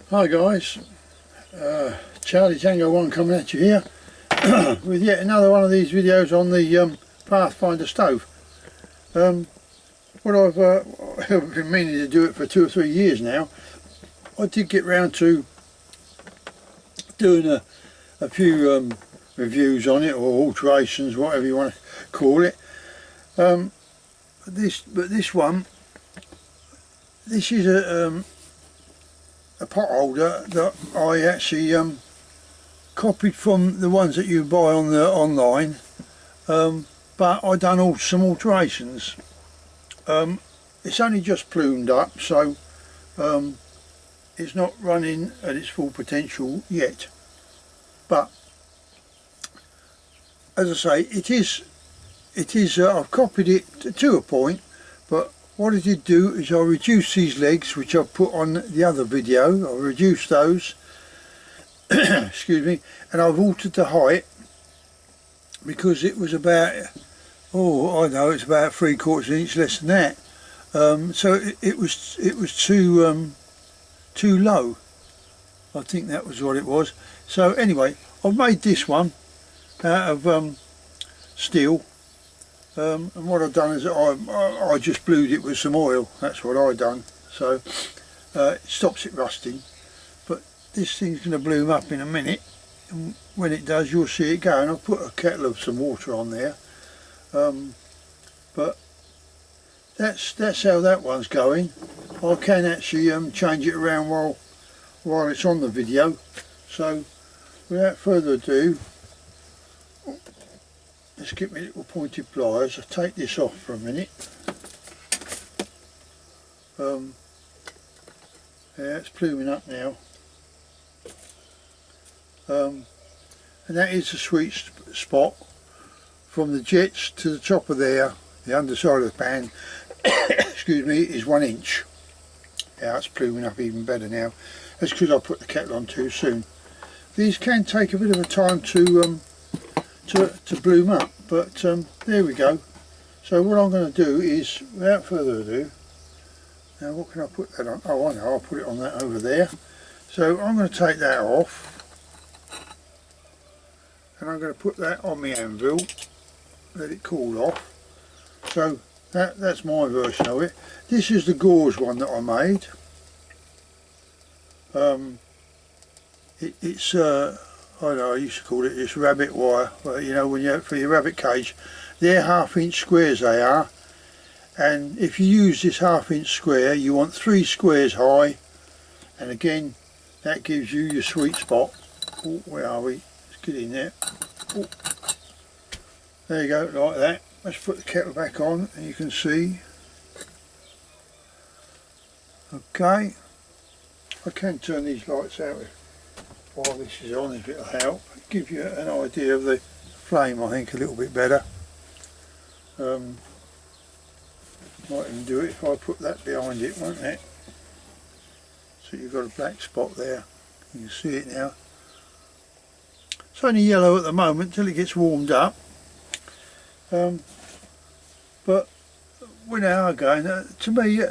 Hi guys, Charlie Tango 1 coming at you here with yet another one of these videos on the Pathfinder stove. What I've been meaning to do it for 2 or 3 years now. I did get round to doing a few reviews on it, or alterations, whatever you want to call it. But this one, this is a pot holder that I actually copied from the ones that you buy on the online, but I done some alterations. It's only just plumed up, so it's not running at its full potential yet, but as I say, it is I've copied it to a point, but what I did do is I reduced these legs, which I've put on the other video. I reduced those excuse me, and I've altered the height because it was about, oh I know, it's about 3/4 inch less than that. So it was too low. I think that was what it was. So anyway, I've made this one out of steel. And what I've done is I just blued it with some oil. That's what I done. So it stops it rusting. But this thing's going to bloom up in a minute, and when it does, you'll see it go. And I'll put a kettle of some water on there. But that's how that one's going. I can actually change it around while it's on the video. So without further ado, let's get my little pointed pliers. I'll take this off for a minute. Yeah, it's pluming up now. And that is the sweet spot from the jets to the top of there. The underside of the pan excuse me, is 1 inch. Yeah, it's pluming up even better now. That's because I put the kettle on too soon. These can take a bit of a time to bloom up, but there we go. So what I'm going to do is, without further ado, now what can I put that on? Oh I know, I'll put it on that over there. So I'm going to take that off, and I'm going to put that on my anvil, let it cool off. So that's my version of it. This is the gauze one that I made. It's I know, I used to call it this rabbit wire, but you know, when you for your rabbit cage, they're 1/2 inch squares they are, and if you use this 1/2 inch square, you want 3 squares high, and again that gives you your sweet spot. Oh, where are we? Let's get in there. Oh. There you go, like that. Let's put the kettle back on and you can see. Okay, I can turn these lights out while this is on if it'll help. Give you an idea of the flame, I think, a little bit better. Might even do it if I put that behind it, won't it? So you've got a black spot there. You can see it now. It's only yellow at the moment till it gets warmed up. But when they are going, to me,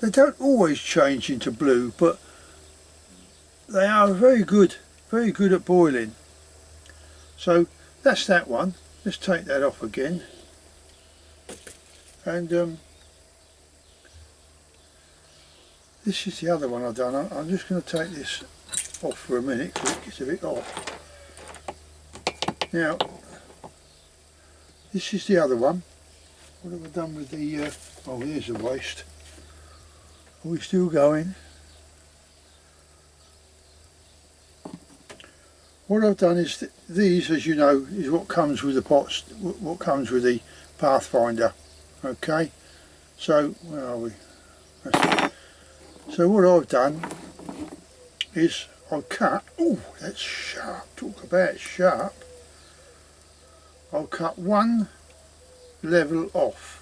they don't always change into blue, but they are very good at boiling. So that's that one. Let's take that off again, and this is the other one I've done. I'm just going to take this off for a minute because it gets a bit hot. Now this is the other one. What have I done with the oh, there's the waste. Are we still going? What I've done is these, as you know, is what comes with the pots, what comes with the Pathfinder. Okay, so where are we? So what I've done is I'll cut. Oh, that's sharp. Talk about sharp. I'll cut one level off.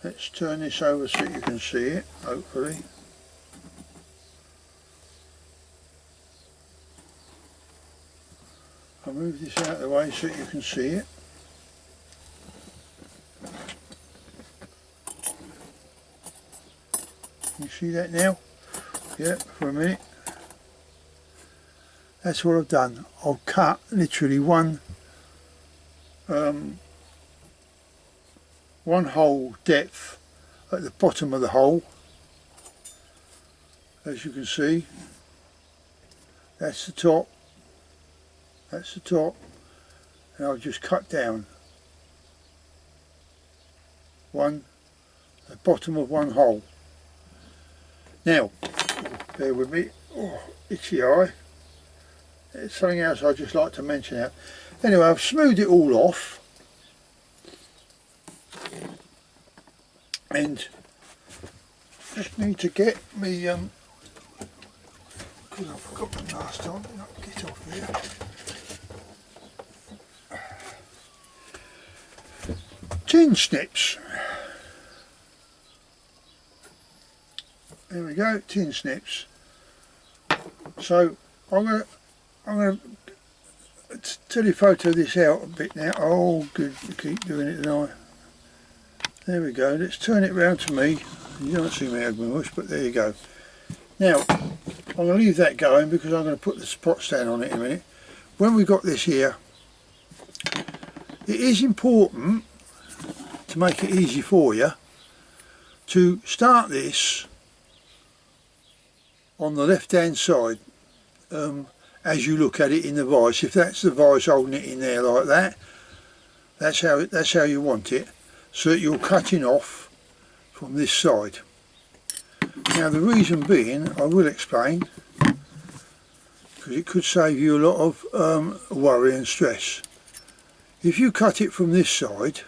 Let's turn this over so you can see it, hopefully. I'll move this out of the way so you can see it. You see that now? Yeah, for a minute. that's what I've done. I've cut literally one hole depth at the bottom of the hole, as you can see. That's the top, that's the top, and I've just cut down the bottom of one hole. Now, bear with me, itchy eye. It's something else I'd just like to mention out. Anyway, I've smoothed it all off, and just need to get me because I forgot them last time. Get off here. Tin snips. There we go, tin snips. So I'm gonna telephoto this out a bit now. Oh, good, you keep doing it tonight. There we go. Let's turn it round to me. You don't see me ugly mush, but there you go. Now I'm going to leave that going because I'm going to put the pot stand on it in a minute. When we got this here, it is important to make it easy for you to start this on the left hand side as you look at it in the vise. If that's the vise holding it in there like that, that's how you want it, so that you're cutting off from this side. Now the reason being, I will explain, because it could save you a lot of worry and stress. If you cut it from this side,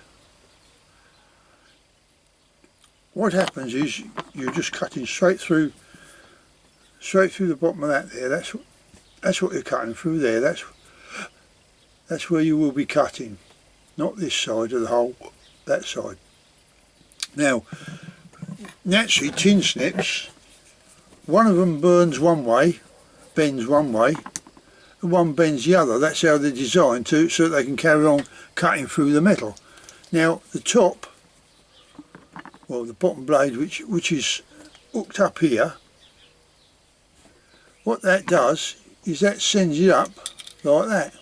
what happens is you're just cutting straight through the bottom of that there. That's what you're cutting through there. That's where you will be cutting, not this side of the hole, that side. Now naturally tin snips, one of them bends one way, and one bends the other. That's how they're designed to, so that they can carry on cutting through the metal. Now the top, well, the bottom blade, which is hooked up here, what that does is that sends it up like that.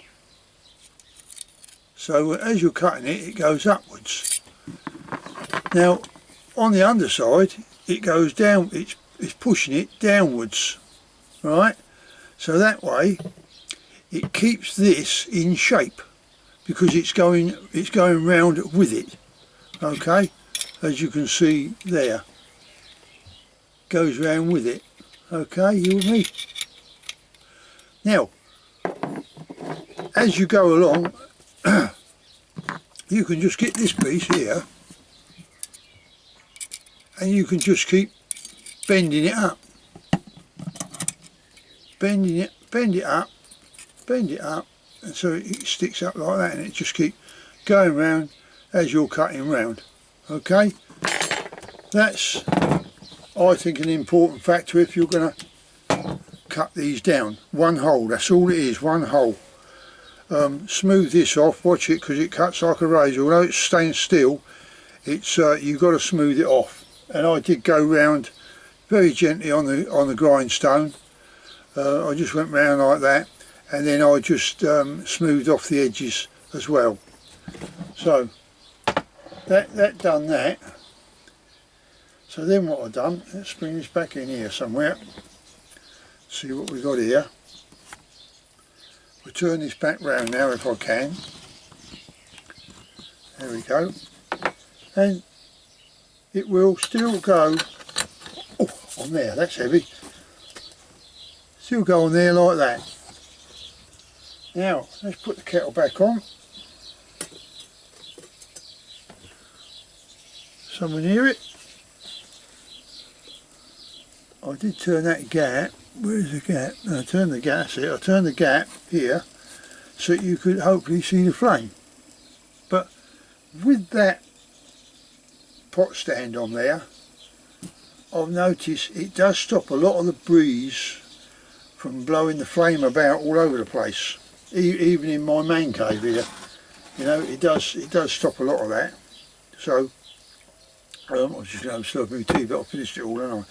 So as you're cutting it, it goes upwards. Now on the underside, it goes down. It's pushing it downwards, right? So that way, it keeps this in shape because it's going round with it. Okay, as you can see there, goes round with it. Okay, you with me? Now, as you go along, you can just get this piece here, and you can just keep bending it up, bend it up, and so it sticks up like that, and it just keeps going round as you're cutting round. Okay, that's, I think, an important factor if you're going to cut these down. One hole, that's all it is, one hole. Smooth this off, watch it, because it cuts like a razor. Although it's staying still, it's you've got to smooth it off. And I did go round very gently on the grindstone. I just went round like that, and then I just smoothed off the edges as well. So that done that. So then what I've done, let's bring this back in here somewhere. See what we've got here. We'll turn this back round now if I can. There we go. And it will still go on there, that's heavy. Still go on there like that. Now let's put the kettle back on. Somewhere near it. I did turn that gap. Where's the gap? No, I turned the gap. See, I turned the gap here so you could hopefully see the flame. But with that pot stand on there, I've noticed it does stop a lot of the breeze from blowing the flame about all over the place. Even in my man cave here, you know, it does stop a lot of that. So I was just going to slurp my tea, but I finished it all, haven't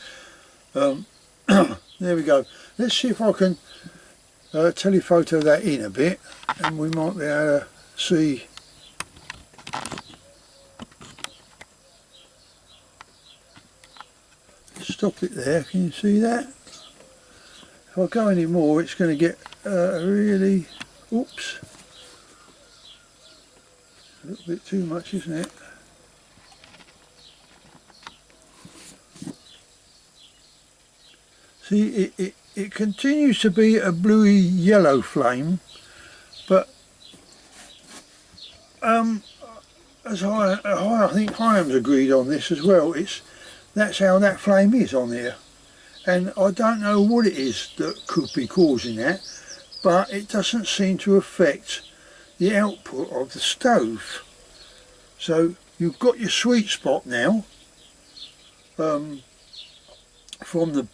I? There we go. Let's see if I can telephoto that in a bit and we might be able to see. Stop it there, can you see that? If I go any more it's going to get really, oops, a little bit too much, isn't it? See, it continues to be a bluey yellow flame, but as I think Hyam's agreed on this as well, that's how that flame is on here, and I don't know what it is that could be causing that, but it doesn't seem to affect the output of the stove. So you've got your sweet spot now from the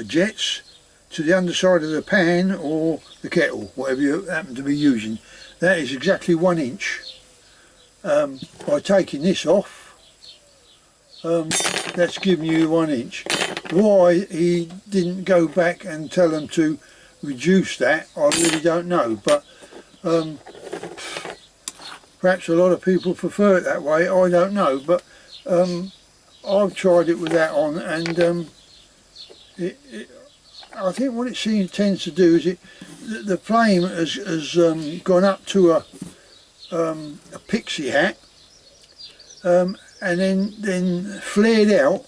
jets to the underside of the pan or the kettle, whatever you happen to be using. That is exactly 1 inch. By taking this off, that's giving you 1 inch. Why he didn't go back and tell them to reduce that, I really don't know, but perhaps a lot of people prefer it that way, I don't know, but I've tried it with that on, and I think what it tends to do is the flame has gone up to a pixie hat, and then flared out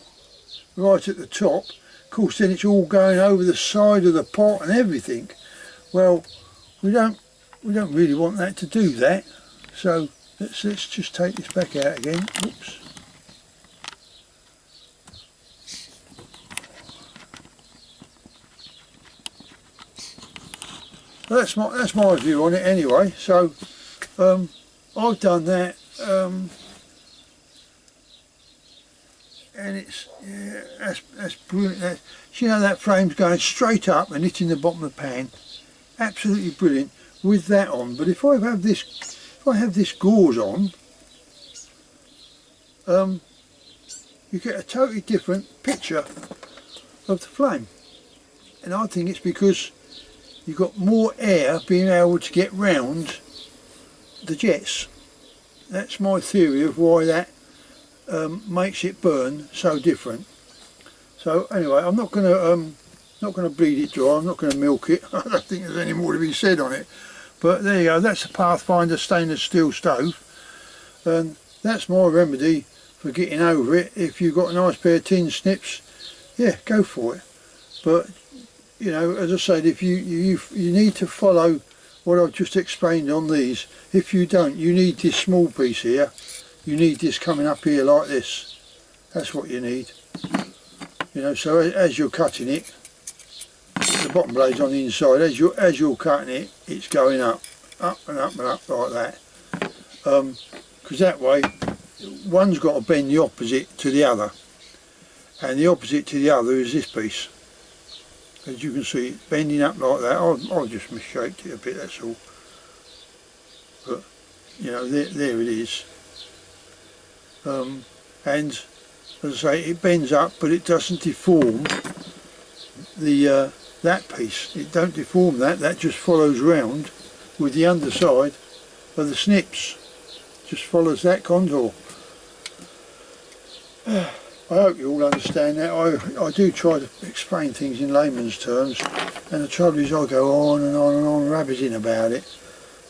right at the top. Of course, then it's all going over the side of the pot and everything. Well, we don't really want that to do that. So let's just take this back out again. Oops. Well, that's my view on it anyway. So I've done that, and it's, yeah, that's brilliant. You know, that flame's going straight up and hitting the bottom of the pan. Absolutely brilliant with that on. But if I have this gauze on, you get a totally different picture of the flame, and I think it's because you've got more air being able to get round the jets. That's my theory of why that makes it burn so different. So anyway, I'm not going to bleed it dry. I'm not going to milk it. I don't think there's any more to be said on it. But there you go. That's a Pathfinder stainless steel stove, and that's my remedy for getting over it. If you've got a nice pair of tin snips, yeah, go for it. But you know, as I said, if you need to follow what I've just explained on these. If you don't, you need this small piece here. You need this coming up here like this. That's what you need. You know, so as you're cutting it, the bottom blade's on the inside. As you're cutting it, it's going up and up and up like that. Because that way, one's got to bend the opposite to the other, and the opposite to the other is this piece. As you can see, it's bending up like that. I've just misshaped it a bit, that's all. But, you know, there it is. And, as I say, it bends up, but it doesn't deform the that piece. It don't deform that. That just follows round with the underside of the snips. Just follows that contour. I hope you all understand that. I do try to explain things in layman's terms, and the trouble is I go on and on and on rabbiting about it.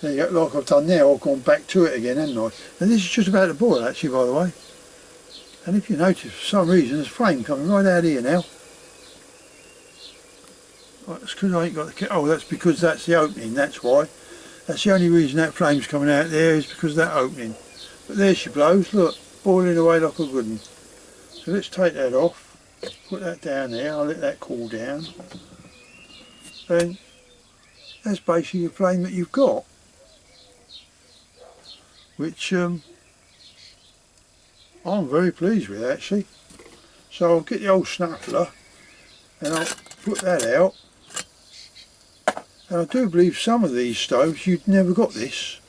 There you go, like I've done now, I've gone back to it again, haven't I? And this is just about to boil actually, by the way. And if you notice, for some reason there's flame coming right out here now. Right, that's because I ain't got the, oh, that's because that's the opening, that's why. That's the only reason that flame's coming out there, is because of that opening. But there she blows, look, boiling away like a good one. So let's take that off, put that down there, I'll let that cool down, and that's basically the flame that you've got, which I'm very pleased with actually. So I'll get the old snuffler and I'll put that out, and I do believe some of these stoves you'd never got this.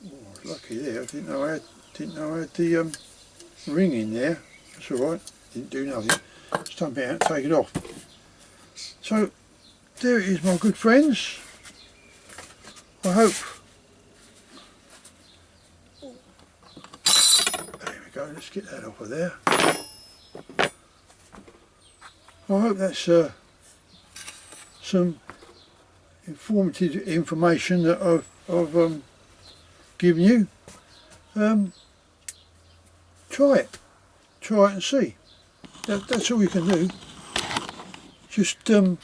Oh, I was lucky there, I didn't know I had the ring in there. That's alright, didn't do nothing. Stump it out and take it off. So there it is, my good friends. I hope. There we go. Let's get that off of there. I hope that's some informative information that I've given you. Try it and see. That's all you can do. Just give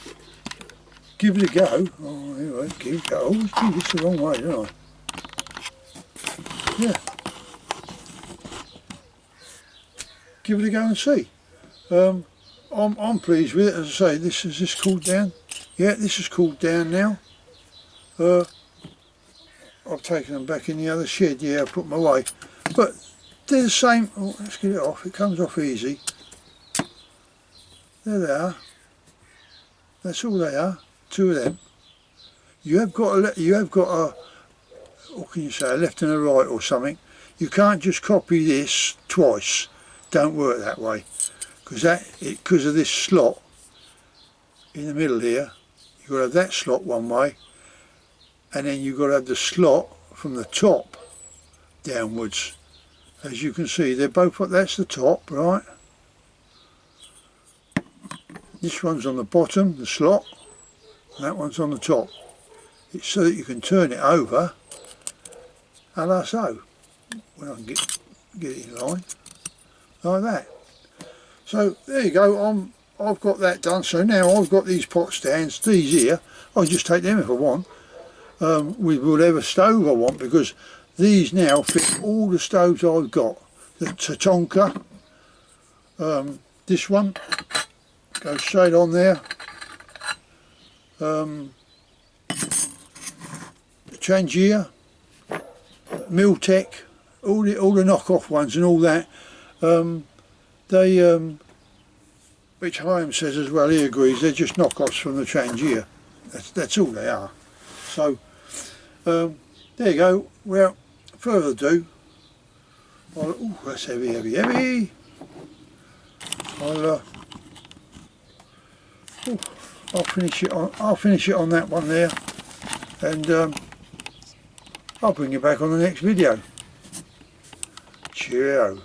it a go. Oh, anyway, give it a go. I always do this the wrong way, don't I? Yeah. Give it a go and see. I'm pleased with it. As I say, this cooled down. Yeah, this is cooled down now. I've taken them back in the other shed. Yeah, I put them away. But they're the same. Oh, let's get it off. It comes off easy. There they are. That's all they are. Two of them. You have got a what can you say, a left and a right or something. You can't just copy this twice. Don't work that way, because of this slot in the middle here. You've got to have that slot one way, and then you've got to have the slot from the top downwards. As you can see, they're both. That's the top, right? This one's on the bottom, the slot, and that one's on the top. It's so that you can turn it over, a la so, when I can get it in line, like that. So there you go. I've got that done. So now I've got these pot stands. These here, I'll just take them if I want, with whatever stove I want, because these now fit all the stoves I've got. The Tatonka, this one goes straight on there. The Trangia, Miltech, all the knockoff ones and all that. They, which Chaim says as well, he agrees, they're just knockoffs from the Trangia. That's all they are. So there you go. Well, further ado, oh, that's heavy. I'll finish it on that one there, and I'll bring you back on the next video. Cheerio.